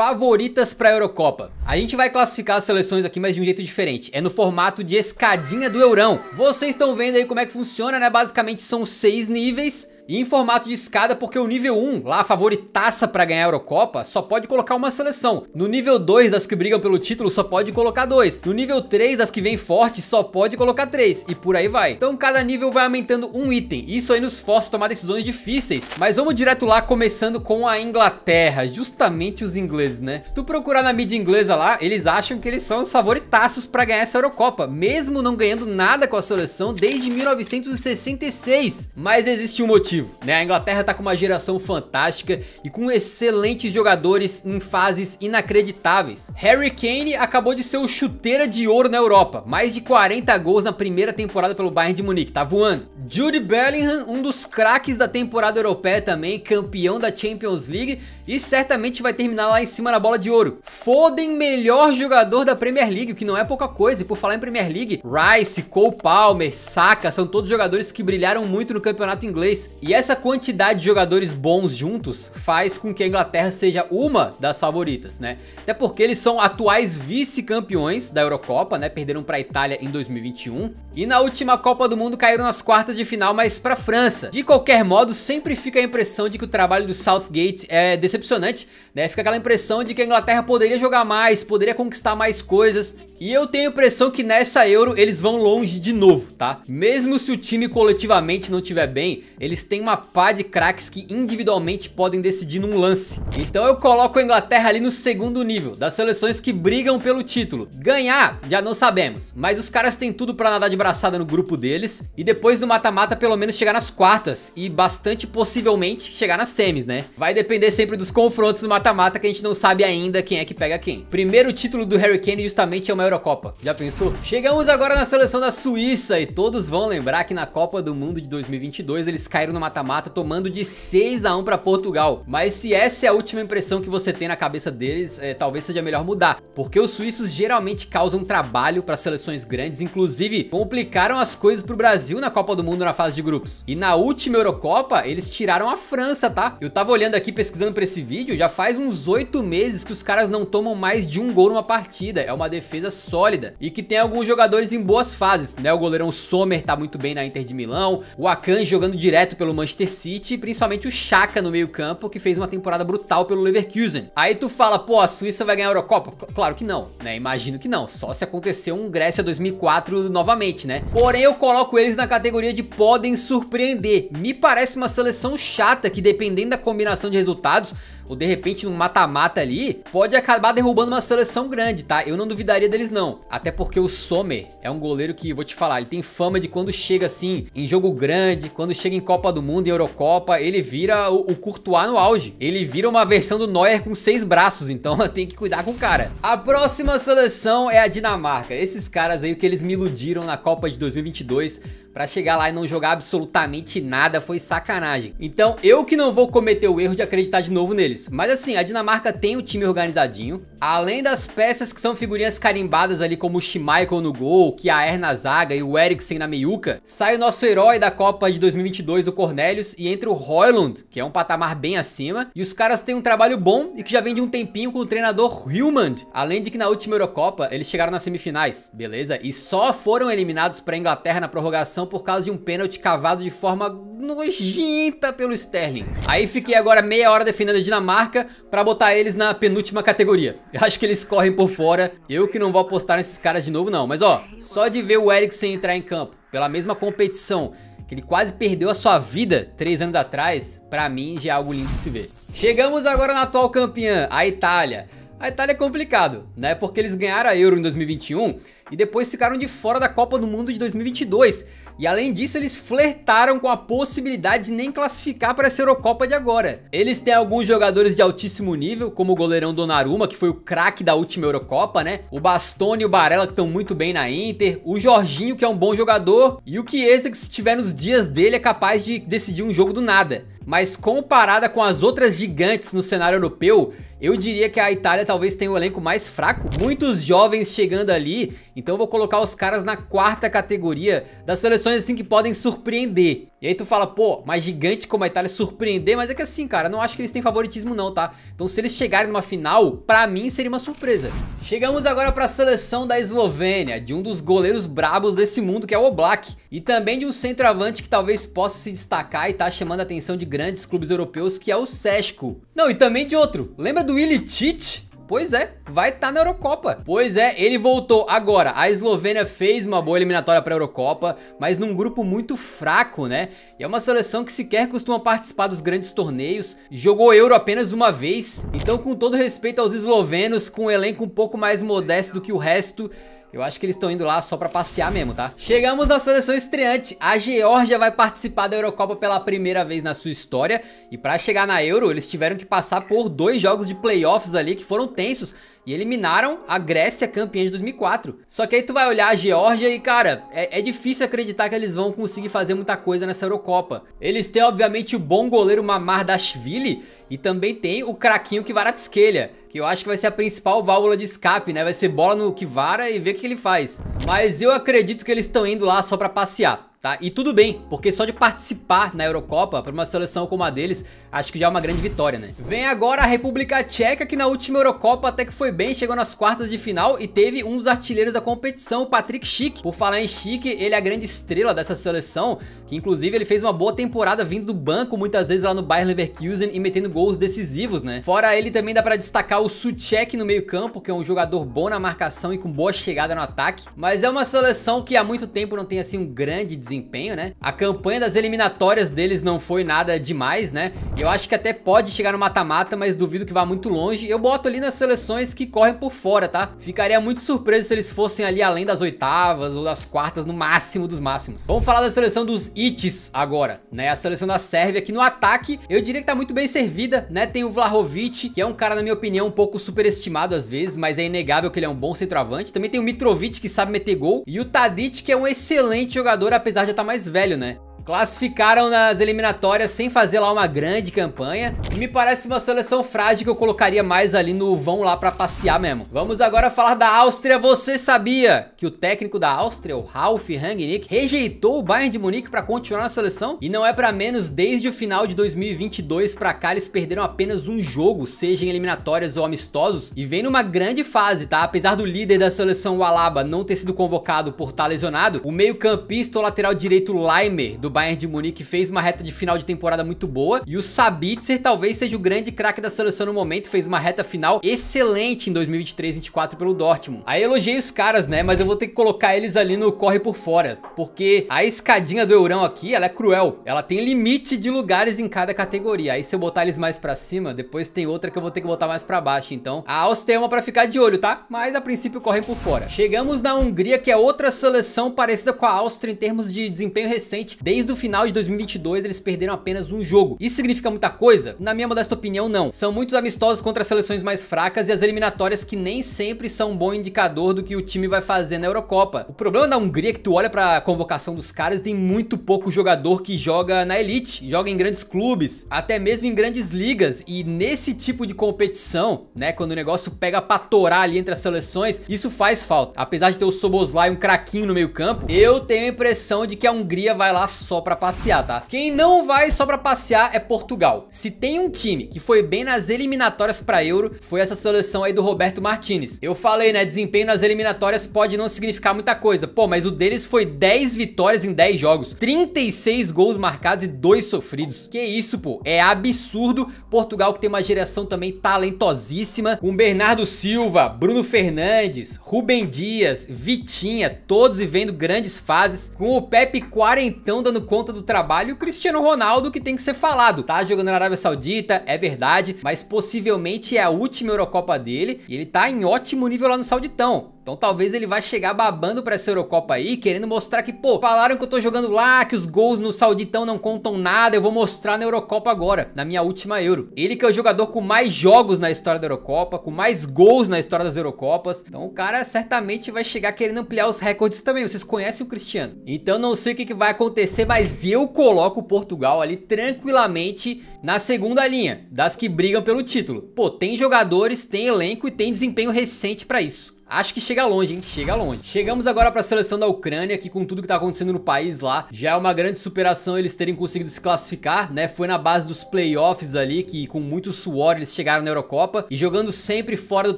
Favoritas para a Eurocopa. A gente vai classificar as seleções aqui, mas de um jeito diferente. É no formato de escadinha do Eurão. Vocês estão vendo aí como é que funciona, né? Basicamente são 6 níveis e em formato de escada, porque o nível 1, lá a favoritaça pra ganhar a Eurocopa, só pode colocar uma seleção. No nível 2, das que brigam pelo título, só pode colocar 2. No nível 3, das que vem forte, só pode colocar 3. E por aí vai. Então cada nível vai aumentando um item. Isso aí nos força a tomar decisões difíceis. Mas vamos direto lá, começando com a Inglaterra. Justamente os ingleses, né? Se tu procurar na mídia inglesa lá, eles acham que eles são os favoritaços pra ganhar essa Eurocopa, mesmo não ganhando nada com a seleção desde 1966. Mas existe um motivo, né? A Inglaterra tá com uma geração fantástica e com excelentes jogadores em fases inacreditáveis. Harry Kane acabou de ser o chuteira de ouro na Europa, mais de 40 gols na primeira temporada pelo Bayern de Munique, tá voando. Jude Bellingham, um dos craques da temporada europeia também, campeão da Champions League e certamente vai terminar lá em cima na bola de ouro. Foden, melhor jogador da Premier League, o que não é pouca coisa. E por falar em Premier League, Rice, Cole Palmer, Saka, são todos jogadores que brilharam muito no campeonato inglês. E essa quantidade de jogadores bons juntos faz com que a Inglaterra seja uma das favoritas, né? Até porque eles são atuais vice-campeões da Eurocopa, né? Perderam para a Itália em 2021 e na última Copa do Mundo caíram nas quartas de final, mas para a França. De qualquer modo, sempre fica a impressão de que o trabalho do Southgate é decepcionante, né? Fica aquela impressão de que a Inglaterra poderia jogar mais, poderia conquistar mais coisas. E eu tenho a impressão que nessa Euro eles vão longe de novo, tá? Mesmo se o time coletivamente não estiver bem, eles têm uma pá de craques que individualmente podem decidir num lance. Então eu coloco a Inglaterra ali no segundo nível, das seleções que brigam pelo título. Ganhar, já não sabemos, mas os caras têm tudo pra nadar de braçada no grupo deles e depois do mata-mata pelo menos chegar nas quartas e bastante possivelmente chegar nas semis, né? Vai depender sempre dos confrontos do mata-mata que a gente não sabe ainda quem é que pega quem. Primeiro título do Harry Kane justamente é uma Eurocopa, já pensou? Chegamos agora na seleção da Suíça e todos vão lembrar que na Copa do Mundo de 2022 eles caíram no mata-mata tomando de 6-1 para Portugal. Mas se essa é a última impressão que você tem na cabeça deles, talvez seja melhor mudar, porque os suíços geralmente causam trabalho para seleções grandes, inclusive complicaram as coisas pro Brasil na Copa do Mundo na fase de grupos. E na última Eurocopa eles tiraram a França, tá? Eu tava olhando aqui pesquisando para esse vídeo, já faz uns 8 meses que os caras não tomam mais de um gol numa partida. É uma defesa sólida e que tem alguns jogadores em boas fases, né? O goleirão Sommer tá muito bem na Inter de Milão, o Akanji jogando direto pelo Manchester City e principalmente o Xhaka no meio campo, que fez uma temporada brutal pelo Leverkusen. Aí tu fala, pô, a Suíça vai ganhar a Eurocopa? Claro que não, né? Imagino que não, só se acontecer um Grécia 2004 novamente, né? Porém eu coloco eles na categoria de podem surpreender. Me parece uma seleção chata que, dependendo da combinação de resultados ou de repente num mata-mata ali, pode acabar derrubando uma seleção grande, tá? Eu não duvidaria deles não, até porque o Sommer é um goleiro que, vou te falar, ele tem fama de quando chega assim em jogo grande, quando chega em Copa do Mundo e Eurocopa, ele vira o Courtois no auge, ele vira uma versão do Neuer com 6 braços, então tem que cuidar com o cara. A próxima seleção é a Dinamarca. Esses caras aí, o que eles me iludiram na Copa de 2022 pra chegar lá e não jogar absolutamente nada foi sacanagem. Então eu que não vou cometer o erro de acreditar de novo neles. Mas assim, a Dinamarca tem o time organizadinho. Além das peças que são figurinhas carimbadas ali, como o Schmeichel no gol, Kjaer na zaga e o Eriksen na meiuca, sai o nosso herói da Copa de 2022, o Cornelius, e entra o Højlund, que é um patamar bem acima. E os caras têm um trabalho bom e que já vem de um tempinho com o treinador Hjulmand. Além de que na última Eurocopa eles chegaram nas semifinais, beleza? E só foram eliminados pra Inglaterra na prorrogação por causa de um pênalti cavado de forma nojenta pelo Sterling. Aí fiquei agora meia hora defendendo a Dinamarca pra botar eles na penúltima categoria. Eu acho que eles correm por fora. Eu que não vou apostar nesses caras de novo não. Mas ó, só de ver o Eriksen entrar em campo pela mesma competição que ele quase perdeu a sua vida 3 anos atrás, pra mim já é algo lindo de se ver. Chegamos agora na atual campeã, a Itália. A Itália é complicado, né? Porque eles ganharam a Euro em 2021 e depois ficaram de fora da Copa do Mundo de 2022. E além disso, eles flertaram com a possibilidade de nem classificar para essa Eurocopa de agora. Eles têm alguns jogadores de altíssimo nível, como o goleirão Donnarumma, que foi o craque da última Eurocopa, né? O Bastoni e o Barella, que estão muito bem na Inter. O Jorginho, que é um bom jogador. E o Chiesa, que se estiver nos dias dele, é capaz de decidir um jogo do nada. Mas comparada com as outras gigantes no cenário europeu, eu diria que a Itália talvez tenha o elenco mais fraco. Muitos jovens chegando ali, então eu vou colocar os caras na quarta categoria das seleções assim que podem surpreender. E aí tu fala, pô, mas gigante como a Itália surpreender, mas é que assim, cara, não acho que eles têm favoritismo não, tá? Então se eles chegarem numa final, pra mim seria uma surpresa. Chegamos agora pra seleção da Eslovênia, de um dos goleiros brabos desse mundo, que é o Oblak. E também de um centroavante que talvez possa se destacar e tá chamando a atenção de grandes clubes europeus, que é o Šeško. Não, e também de outro, lembra do Ilicic? Pois é, vai estar na Eurocopa. Pois é, ele voltou agora. A Eslovênia fez uma boa eliminatória para a Eurocopa, mas num grupo muito fraco, né? E é uma seleção que sequer costuma participar dos grandes torneios. Jogou Euro apenas uma vez. Então, com todo respeito aos eslovenos, com um elenco um pouco mais modesto do que o resto, eu acho que eles estão indo lá só pra passear mesmo, tá? Chegamos na seleção estreante. A Geórgia vai participar da Eurocopa pela primeira vez na sua história. E pra chegar na Euro, eles tiveram que passar por 2 jogos de playoffs ali que foram tensos. E eliminaram a Grécia, campeã de 2004. Só que aí tu vai olhar a Geórgia e, cara, é difícil acreditar que eles vão conseguir fazer muita coisa nessa Eurocopa. Eles têm, obviamente, o bom goleiro Mamardashvili e também tem o craquinho Kvaratskhelia, que eu acho que vai ser a principal válvula de escape, né? Vai ser bola no Kvara e ver o que ele faz. Mas eu acredito que eles estão indo lá só pra passear. Tá? E tudo bem, porque só de participar na Eurocopa, para uma seleção como a deles, acho que já é uma grande vitória, né? Vem agora a República Tcheca, que na última Eurocopa até que foi bem, chegou nas quartas de final e teve um dos artilheiros da competição, o Patrik Schick. Por falar em Schick, ele é a grande estrela dessa seleção, que inclusive ele fez uma boa temporada vindo do banco muitas vezes lá no Bayer Leverkusen e metendo gols decisivos, né? Fora ele também dá pra destacar o Souček no meio campo, que é um jogador bom na marcação e com boa chegada no ataque, mas é uma seleção que há muito tempo não tem assim um grande desempenho, né? A campanha das eliminatórias deles não foi nada demais, né? Eu acho que até pode chegar no mata-mata, mas duvido que vá muito longe. Eu boto ali nas seleções que correm por fora, tá? Ficaria muito surpreso se eles fossem ali além das oitavas ou das quartas, no máximo dos máximos. Vamos falar da seleção dos Itis agora, né? A seleção da Sérvia, que no ataque eu diria que tá muito bem servida, né? Tem o Vlahovic, que é um cara, na minha opinião, um pouco superestimado às vezes, mas é inegável que ele é um bom centroavante. Também tem o Mitrovic, que sabe meter gol, e o Tadic, que é um excelente jogador, apesar de já estar mais velho, né? Classificaram nas eliminatórias sem fazer lá uma grande campanha. E me parece uma seleção frágil que eu colocaria mais ali no vão lá pra passear mesmo. Vamos agora falar da Áustria. Você sabia que o técnico da Áustria, o Ralf Rangnick, rejeitou o Bayern de Munique pra continuar na seleção? E não é pra menos, desde o final de 2022 pra cá eles perderam apenas um jogo, seja em eliminatórias ou amistosos, e vem numa grande fase, tá? Apesar do líder da seleção, o Alaba, não ter sido convocado por estar lesionado, o meio-campista ou lateral direito Laimer, do Bayern de Munique, fez uma reta de final de temporada muito boa, e o Sabitzer talvez seja o grande craque da seleção no momento, fez uma reta final excelente em 2023-24 pelo Dortmund. Aí elogiei os caras, né, mas eu vou ter que colocar eles ali no corre por fora, porque a escadinha do Eurão aqui, ela é cruel, ela tem limite de lugares em cada categoria. Aí se eu botar eles mais pra cima, depois tem outra que eu vou ter que botar mais pra baixo. Então a Áustria é uma pra ficar de olho, tá? Mas a princípio correm por fora. Chegamos na Hungria, que é outra seleção parecida com a Áustria em termos de desempenho recente. Desde o final de 2022 eles perderam apenas um jogo. Isso significa muita coisa? Na minha modesta opinião, não. São muitos amistosos contra seleções mais fracas e as eliminatórias que nem sempre são um bom indicador do que o time vai fazer na Eurocopa. O problema da Hungria é que tu olha pra convocação dos caras, tem muito pouco jogador que joga na elite, joga em grandes clubes, até mesmo em grandes ligas, e nesse tipo de competição, né, quando o negócio pega pra torar ali entre as seleções, isso faz falta. Apesar de ter o Szoboszlai, um craquinho no meio campo, eu tenho a impressão de que a Hungria vai lá só pra passear, tá? Quem não vai só pra passear é Portugal. Se tem um time que foi bem nas eliminatórias pra Euro, foi essa seleção aí do Roberto Martínez. Eu falei, né, desempenho nas eliminatórias pode não significar muita coisa. Pô, mas o deles foi 10 vitórias em 10 jogos, 36 gols marcados e 2 sofridos. Que isso, pô, é absurdo. Portugal que tem uma geração também talentosíssima, com Bernardo Silva, Bruno Fernandes, Rubem Dias, Vitinha, todos vivendo grandes fases, com o Pepe quarentão dando conta do trabalho, e o Cristiano Ronaldo, que tem que ser falado, tá jogando na Arábia Saudita, é verdade, mas possivelmente é a última Eurocopa dele, e ele tá em ótimo nível lá no Sauditão. Então talvez ele vai chegar babando pra essa Eurocopa aí, querendo mostrar que, pô, falaram que eu tô jogando lá, que os gols no Sauditão não contam nada, eu vou mostrar na Eurocopa agora, na minha última Euro. Ele que é o jogador com mais jogos na história da Eurocopa, com mais gols na história das Eurocopas. Então o cara certamente vai chegar querendo ampliar os recordes também. Vocês conhecem o Cristiano. Então não sei o que vai acontecer, mas eu coloco Portugal ali tranquilamente na segunda linha, das que brigam pelo título. Pô, tem jogadores, tem elenco e tem desempenho recente pra isso. acho que chega longe, hein? Chega longe. Chegamos agora pra seleção da Ucrânia, que com tudo que tá acontecendo no país lá, já é uma grande superação eles terem conseguido se classificar, né? Foi na base dos playoffs ali, que com muito suor eles chegaram na Eurocopa, e jogando sempre fora do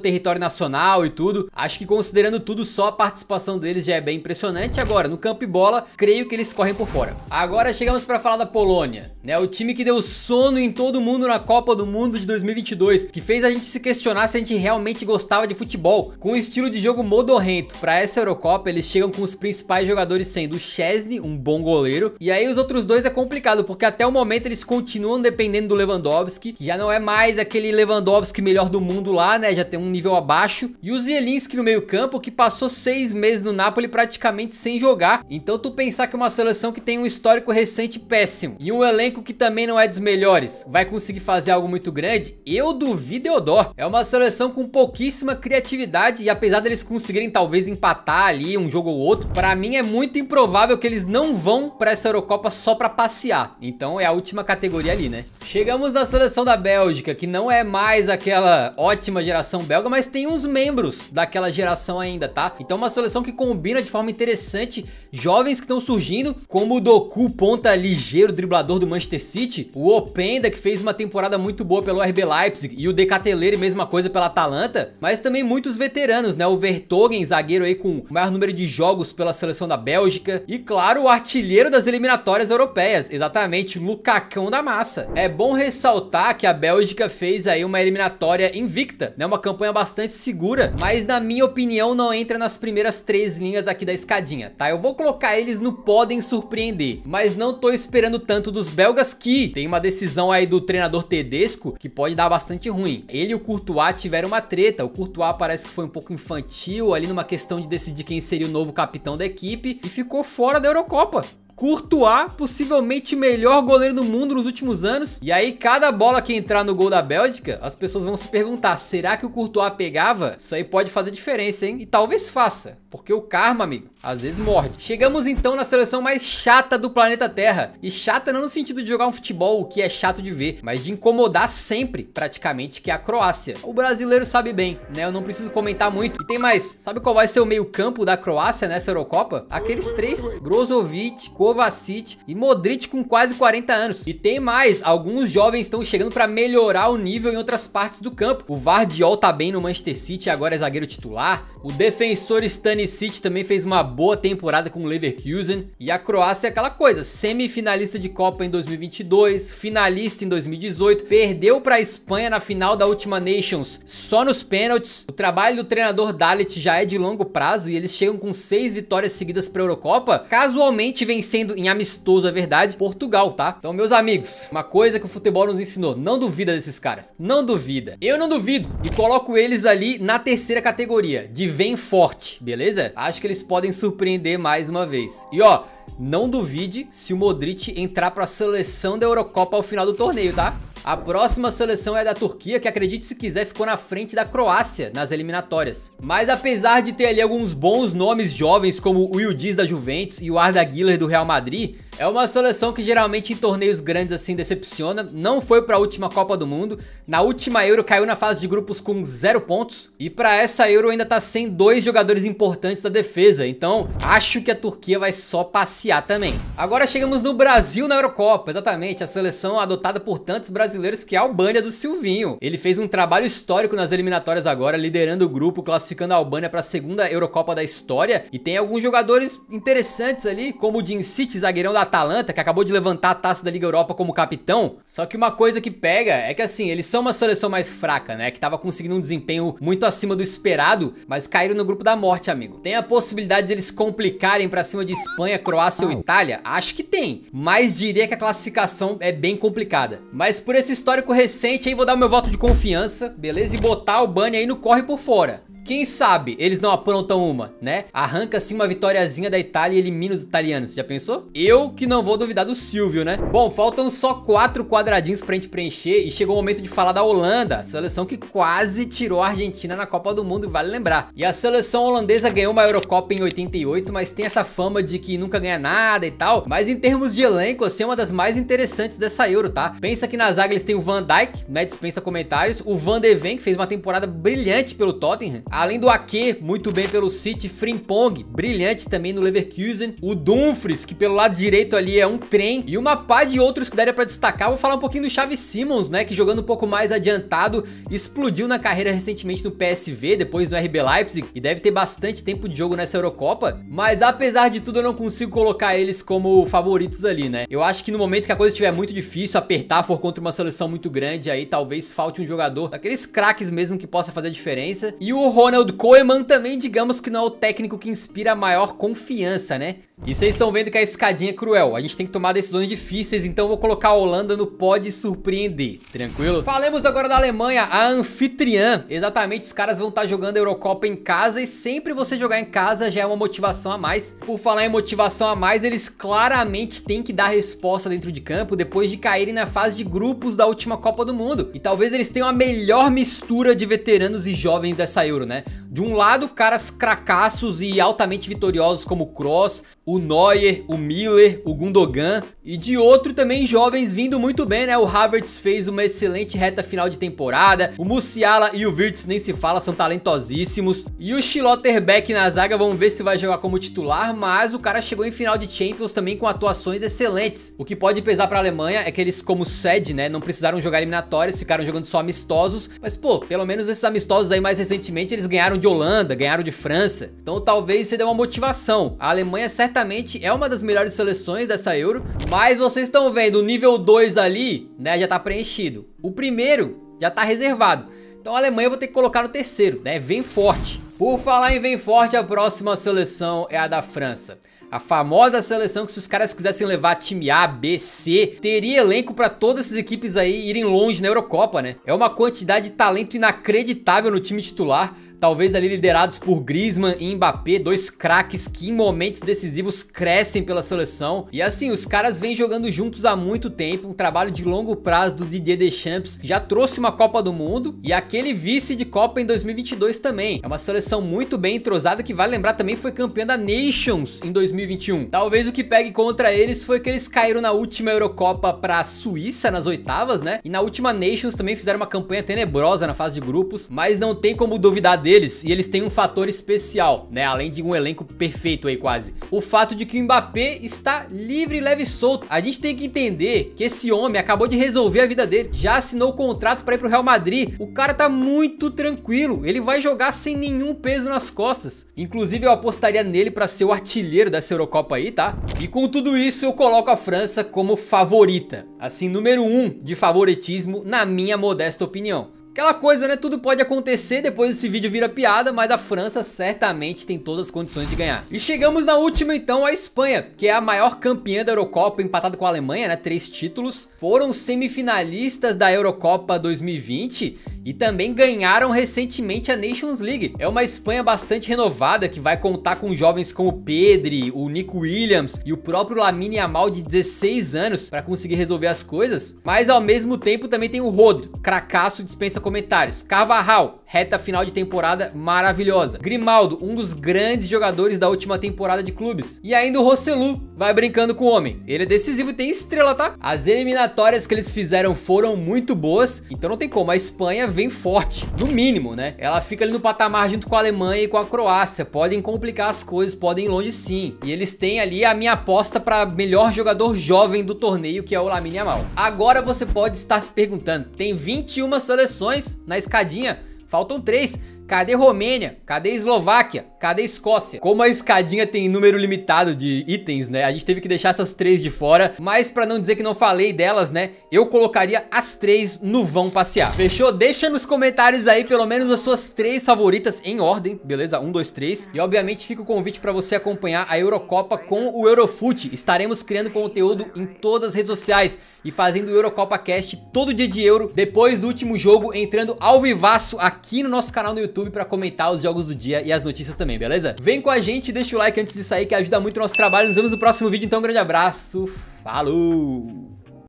território nacional e tudo. Acho que considerando tudo, só a participação deles já é bem impressionante. Agora, no campo e bola, creio que eles correm por fora. Agora chegamos pra falar da Polônia, né? O time que deu sono em todo mundo na Copa do Mundo de 2022, que fez a gente se questionar se a gente realmente gostava de futebol. Com um estilo de jogo modorrento, pra essa Eurocopa eles chegam com os principais jogadores sendo o Szczęsny, um bom goleiro, e aí os outros dois é complicado, porque até o momento eles continuam dependendo do Lewandowski, que já não é mais aquele Lewandowski melhor do mundo lá, né? Já tem um nível abaixo. E o Zielinski no meio campo, que passou 6 meses no Napoli praticamente sem jogar. Então tu pensar que uma seleção que tem um histórico recente péssimo e um elenco que também não é dos melhores vai conseguir fazer algo muito grande, eu duvido Eudor. É uma seleção com pouquíssima criatividade e apesar deles conseguirem talvez empatar ali um jogo ou outro, pra mim é muito improvável que eles não vão pra essa Eurocopa só pra passear. Então é a última categoria ali, né? Chegamos na seleção da Bélgica, que não é mais aquela ótima geração belga, mas tem uns membros daquela geração ainda, tá? Então uma seleção que combina de forma interessante jovens que estão surgindo, como o Doku, ponta ligeiro, driblador do Manchester City, o Openda, que fez uma temporada muito boa pelo RB Leipzig, e o De Ketelaere, mesma coisa pela Atalanta, mas também muitos veteranos, né? O Vertonghen, zagueiro aí com o maior número de jogos pela seleção da Bélgica, e claro, o artilheiro das eliminatórias europeias, exatamente, Lucacão da massa. É bom ressaltar que a Bélgica fez aí uma eliminatória invicta, né? Uma campanha bastante segura, mas na minha opinião não entra nas primeiras 3 linhas aqui da escadinha, tá? Eu vou colocar eles no podem surpreender, mas não tô esperando tanto dos belgas, que tem uma decisão aí do treinador Tedesco que pode dar bastante ruim. Ele e o Courtois tiveram uma treta, o Courtois parece que foi um pouco infantil ali numa questão de decidir quem seria o novo capitão da equipe e ficou fora da Eurocopa. Courtois, possivelmente melhor goleiro do mundo nos últimos anos. E aí, cada bola que entrar no gol da Bélgica, as pessoas vão se perguntar, será que o Courtois pegava? Isso aí pode fazer diferença, hein? E talvez faça, porque o karma, amigo, às vezes morde. Chegamos então na seleção mais chata do planeta Terra. E chata não no sentido de jogar um futebol, o que é chato de ver, mas de incomodar sempre, praticamente, que é a Croácia. O brasileiro sabe bem, né? Eu não preciso comentar muito. E tem mais, sabe qual vai ser o meio campo da Croácia nessa Eurocopa? Aqueles 3, Brozovic, Kovacic e Modric com quase 40 anos. E tem mais, alguns jovens estão chegando para melhorar o nível em outras partes do campo. O Vardiol tá bem no Manchester City, agora é zagueiro titular. O defensor Stanisic também fez uma boa temporada com o Leverkusen. E a Croácia é aquela coisa, semifinalista de Copa em 2022, finalista em 2018, perdeu para a Espanha na final da última Nations só nos pênaltis. O trabalho do treinador Dalit já é de longo prazo e eles chegam com 6 vitórias seguidas para a Eurocopa, casualmente vencendo em amistoso, é verdade, Portugal, tá? Então, meus amigos, uma coisa que o futebol nos ensinou, não duvida desses caras, não duvida. Eu não duvido e coloco eles ali na terceira categoria, de vem forte, beleza? Acho que eles podem surpreender mais uma vez. E ó, não duvide se o Modric entrar pra seleção da Eurocopa ao final do torneio, tá? A próxima seleção é da Turquia, que acredite se quiser ficou na frente da Croácia nas eliminatórias. Mas apesar de ter ali alguns bons nomes jovens como o Yildiz da Juventus e o Arda Güler do Real Madrid, é uma seleção que geralmente em torneios grandes assim decepciona, não foi para a última Copa do Mundo, na última Euro caiu na fase de grupos com 0 pontos e para essa Euro ainda tá sem 2 jogadores importantes da defesa, então acho que a Turquia vai só passear também. Agora chegamos no Brasil na Eurocopa, exatamente, a seleção adotada por tantos brasileiros que é a Albânia do Silvinho. Ele fez um trabalho histórico nas eliminatórias agora, liderando o grupo, classificando a Albânia para a segunda Eurocopa da história e tem alguns jogadores interessantes ali, como o Džincic, zagueirão da Atalanta, que acabou de levantar a taça da Liga Europa como capitão. Só que uma coisa que pega é que assim, eles são uma seleção mais fraca, né? Que tava conseguindo um desempenho muito acima do esperado, mas caíram no grupo da morte, amigo. Tem a possibilidade deles complicarem pra cima de Espanha, Croácia ou Itália? Acho que tem, mas diria que a classificação é bem complicada. Mas por esse histórico recente aí, vou dar o meu voto de confiança, beleza? E botar a Albânia aí no corre por fora. Quem sabe eles não aprontam uma, né? Arranca assim uma vitóriazinha da Itália e elimina os italianos, já pensou? Eu que não vou duvidar do Silvio, né? Bom, faltam só 4 quadradinhos pra gente preencher e chegou o momento de falar da Holanda, a seleção que quase tirou a Argentina na Copa do Mundo, vale lembrar. E a seleção holandesa ganhou uma Eurocopa em 88, mas tem essa fama de que nunca ganha nada e tal. Mas em termos de elenco, assim, é uma das mais interessantes dessa Euro, tá? Pensa que na zaga eles têm o Van Dijk, né? Dispensa comentários. O Van de Ven, que fez uma temporada brilhante pelo Tottenham. Além do Ake, muito bem pelo City, Frimpong, brilhante também no Leverkusen, o Dumfries, que pelo lado direito ali é um trem, e uma pá de outros que daria pra destacar. Vou falar um pouquinho do Xavi Simons, né, que jogando um pouco mais adiantado, explodiu na carreira recentemente no PSV, depois no RB Leipzig, e deve ter bastante tempo de jogo nessa Eurocopa, mas apesar de tudo eu não consigo colocar eles como favoritos ali, né. Eu acho que no momento que a coisa estiver muito difícil, apertar, for contra uma seleção muito grande, aí talvez falte um jogador daqueles craques mesmo que possa fazer a diferença. E o Ronald Koeman também, digamos que não é o técnico que inspira a maior confiança, né? E vocês estão vendo que a escadinha é cruel, a gente tem que tomar decisões difíceis, então eu vou colocar a Holanda no pode surpreender, tranquilo? Falemos agora da Alemanha, a anfitriã. Exatamente, os caras vão estar jogando a Eurocopa em casa e sempre você jogar em casa já é uma motivação a mais. Por falar em motivação a mais, eles claramente têm que dar resposta dentro de campo depois de caírem na fase de grupos da última Copa do Mundo. E talvez eles tenham a melhor mistura de veteranos e jovens dessa Euro, né? De um lado, caras cracaços e altamente vitoriosos como o Kroos, o Neuer, o Miller, o Gundogan. E de outro também jovens vindo muito bem, né? O Havertz fez uma excelente reta final de temporada. O Musiala e o Wirtz nem se fala, são talentosíssimos. E o Schlotterbeck na zaga, vamos ver se vai jogar como titular. Mas o cara chegou em final de Champions também com atuações excelentes. O que pode pesar pra Alemanha é que eles, como sede, né, não precisaram jogar eliminatórias, ficaram jogando só amistosos. Mas pô, pelo menos esses amistosos aí mais recentemente eles ganharam de Holanda, ganharam de França. Então talvez você dê uma motivação. A Alemanha certamente é uma das melhores seleções dessa Euro, mas vocês estão vendo o nível 2 ali, né, já tá preenchido. O primeiro já tá reservado. Então a Alemanha eu vou ter que colocar no terceiro, né, vem forte. Por falar em vem forte, a próxima seleção é a da França. A famosa seleção que se os caras quisessem levar time A, B, C, teria elenco pra todas essas equipes aí irem longe na Eurocopa, né? É uma quantidade de talento inacreditável no time titular. Talvez ali liderados por Griezmann e Mbappé, dois craques que em momentos decisivos crescem pela seleção. E assim, os caras vêm jogando juntos há muito tempo, um trabalho de longo prazo do Didier Deschamps, que já trouxe uma Copa do Mundo e aquele vice de Copa em 2022 também. É uma seleção muito bem entrosada que, vale lembrar, também foi campeã da Nations em 2021. Talvez o que pegue contra eles foi que eles caíram na última Eurocopa pra Suíça nas oitavas, né? E na última Nations também fizeram uma campanha tenebrosa na fase de grupos, mas não tem como duvidar deles, e eles têm um fator especial, né, além de um elenco perfeito aí quase. O fato de que o Mbappé está livre, leve e solto. A gente tem que entender que esse homem acabou de resolver a vida dele, já assinou o contrato para ir pro Real Madrid. O cara tá muito tranquilo, ele vai jogar sem nenhum peso nas costas. Inclusive eu apostaria nele para ser o artilheiro dessa Eurocopa aí, tá? E com tudo isso eu coloco a França como favorita, assim, número 1 de favoritismo na minha modesta opinião. Aquela coisa, né? Tudo pode acontecer, depois esse vídeo vira piada, mas a França certamente tem todas as condições de ganhar. E chegamos na última então, a Espanha, que é a maior campeã da Eurocopa, empatada com a Alemanha, né? 3 títulos. Foram semifinalistas da Eurocopa 2020 e também ganharam recentemente a Nations League. É uma Espanha bastante renovada, que vai contar com jovens como o Pedri, o Nico Williams e o próprio Lamine Yamal de 16 anos para conseguir resolver as coisas. Mas ao mesmo tempo também tem o Rodri, cracaço, dispensa comentários. Carvajal, reta final de temporada maravilhosa. Grimaldo, um dos grandes jogadores da última temporada de clubes. E ainda o Rosselu, vai brincando com o homem. Ele é decisivo e tem estrela, tá? As eliminatórias que eles fizeram foram muito boas, então não tem como, a Espanha vem forte, no mínimo, né? Ela fica ali no patamar junto com a Alemanha e com a Croácia. Podem complicar as coisas, podem ir longe sim. E eles têm ali a minha aposta para melhor jogador jovem do torneio, que é o Lamine Yamal. Agora você pode estar se perguntando, tem 21 seleções na escadinha, faltam 3. Cadê Romênia? Cadê Eslováquia? Cadê Escócia? Como a escadinha tem número limitado de itens, né? A gente teve que deixar essas 3 de fora. Mas pra não dizer que não falei delas, né? Eu colocaria as 3 no vão passear. Fechou? Deixa nos comentários aí pelo menos as suas 3 favoritas em ordem, beleza? 1, 2, 3. E obviamente fica o convite pra você acompanhar a Eurocopa com o Eurofoot. Estaremos criando conteúdo em todas as redes sociais e fazendo o Eurocopa Cast todo dia de Euro, depois do último jogo, entrando ao vivaço aqui no nosso canal no YouTube para comentar os jogos do dia e as notícias também, beleza? Vem com a gente, deixa o like antes de sair que ajuda muito o nosso trabalho. Nos vemos no próximo vídeo, então um grande abraço, falou!